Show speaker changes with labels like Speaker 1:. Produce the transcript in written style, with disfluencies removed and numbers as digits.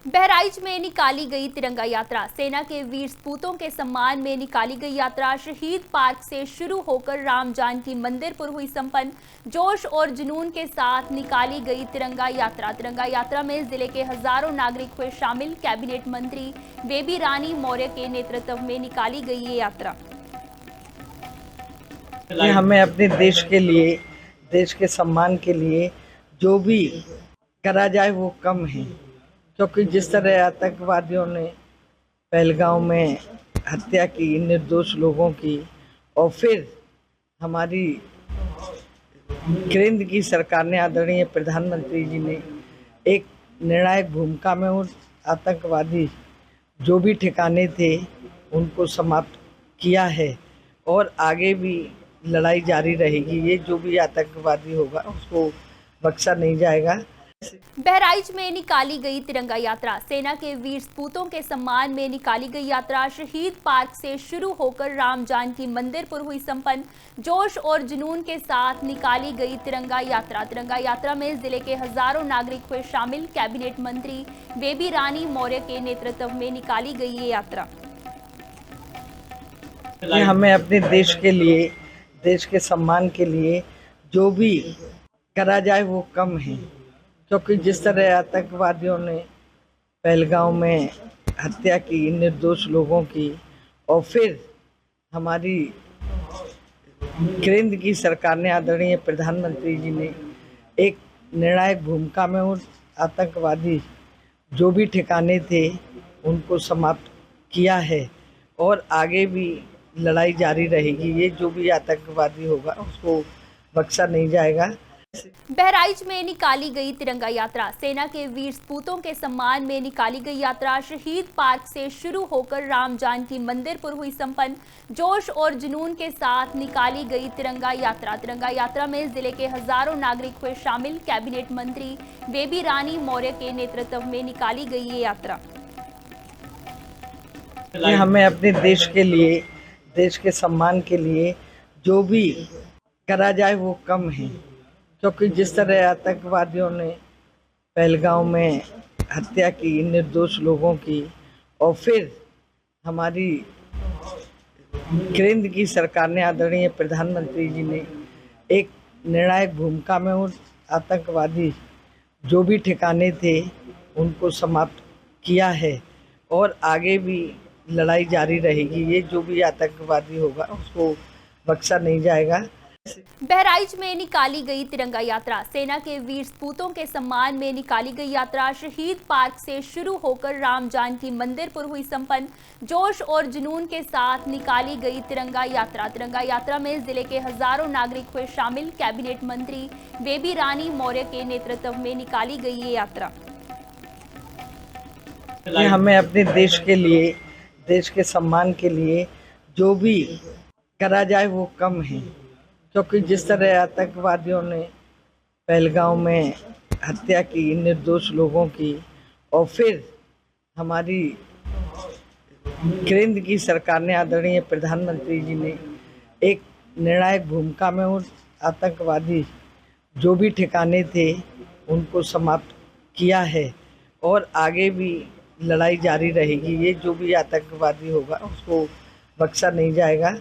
Speaker 1: बहराइच में निकाली गई तिरंगा यात्रा। सेना के वीर सपूतों के सम्मान में निकाली गई यात्रा शहीद पार्क से शुरू होकर राम जानकी मंदिर पर हुई संपन्न। जोश और जुनून के साथ निकाली गई तिरंगा यात्रा। तिरंगा यात्रा में जिले के हजारों नागरिक हुए शामिल। कैबिनेट मंत्री बेबी रानी मौर्य के नेतृत्व में निकाली गई ये यात्रा।
Speaker 2: हमें अपने देश के लिए, देश के सम्मान के लिए जो भी करा जाए वो कम है, क्योंकि जिस तरह आतंकवादियों ने पहलगांव में हत्या की निर्दोष लोगों की, और फिर हमारी केंद्र की सरकार ने, आदरणीय प्रधानमंत्री जी ने एक निर्णायक भूमिका में उन आतंकवादी जो भी ठिकाने थे उनको समाप्त किया है, और आगे भी लड़ाई जारी रहेगी। ये जो भी आतंकवादी होगा उसको बख्शा नहीं जाएगा।
Speaker 1: बहराइच में निकाली गई तिरंगा यात्रा। सेना के वीर सपूतों के सम्मान में निकाली गई यात्रा शहीद पार्क से शुरू होकर राम जानकी मंदिर पर हुई संपन्न। जोश और जुनून के साथ निकाली गई तिरंगा यात्रा। तिरंगा यात्रा में जिले के हजारों नागरिक हुए शामिल। कैबिनेट मंत्री बेबी रानी मौर्य के नेतृत्व में निकाली गई ये यात्रा।
Speaker 2: हमें अपने देश के लिए, देश के सम्मान के लिए जो भी करा जाए वो कम है, क्योंकि जिस तरह आतंकवादियों ने पहलगांव में हत्या की निर्दोष लोगों की, और फिर हमारी केंद्र की सरकार ने, आदरणीय प्रधानमंत्री जी ने एक निर्णायक भूमिका में उन आतंकवादी जो भी ठिकाने थे उनको समाप्त किया है, और आगे भी लड़ाई जारी रहेगी। ये जो भी आतंकवादी होगा उसको बख्शा नहीं जाएगा।
Speaker 1: बहराइच में निकाली गई तिरंगा यात्रा। सेना के वीर सपूतों के सम्मान में निकाली गई यात्रा शहीद पार्क से शुरू होकर राम जानकी मंदिर पर हुई संपन्न। जोश और जुनून के साथ निकाली गई तिरंगा यात्रा। तिरंगा यात्रा में जिले के हजारों नागरिक हुए शामिल। कैबिनेट मंत्री बेबी रानी मौर्य के नेतृत्व में निकाली गई ये यात्रा।
Speaker 2: हमें अपने देश के लिए, देश के सम्मान के लिए जो भी करा जाए वो कम है, क्योंकि जिस तरह आतंकवादियों ने पहलगांव में हत्या की निर्दोष लोगों की, और फिर हमारी केंद्र की सरकार ने, आदरणीय प्रधानमंत्री जी ने एक निर्णायक भूमिका में उन आतंकवादी जो भी ठिकाने थे उनको समाप्त किया है, और आगे भी लड़ाई जारी रहेगी। ये जो भी आतंकवादी होगा उसको बख्शा नहीं जाएगा।
Speaker 1: बहराइच में निकाली गई तिरंगा यात्रा। सेना के वीर सपूतों के सम्मान में निकाली गई यात्रा शहीद पार्क से शुरू होकर राम जानकी मंदिर पर हुई संपन्न। जोश और जुनून के साथ निकाली गई तिरंगा यात्रा। तिरंगा यात्रा में जिले के हजारों नागरिक हुए शामिल। कैबिनेट मंत्री बेबी रानी मौर्य के नेतृत्व में निकाली गई ये यात्रा।
Speaker 2: हमें अपने देश के लिए, देश के सम्मान के लिए जो भी करा जाए वो कम है, क्योंकि जिस तरह आतंकवादियों ने पहलगांव में हत्या की निर्दोष लोगों की, और फिर हमारी केंद्र की सरकार ने, आदरणीय प्रधानमंत्री जी ने एक निर्णायक भूमिका में उन आतंकवादी जो भी ठिकाने थे उनको समाप्त किया है, और आगे भी लड़ाई जारी रहेगी। ये जो भी आतंकवादी होगा उसको बख्शा नहीं जाएगा।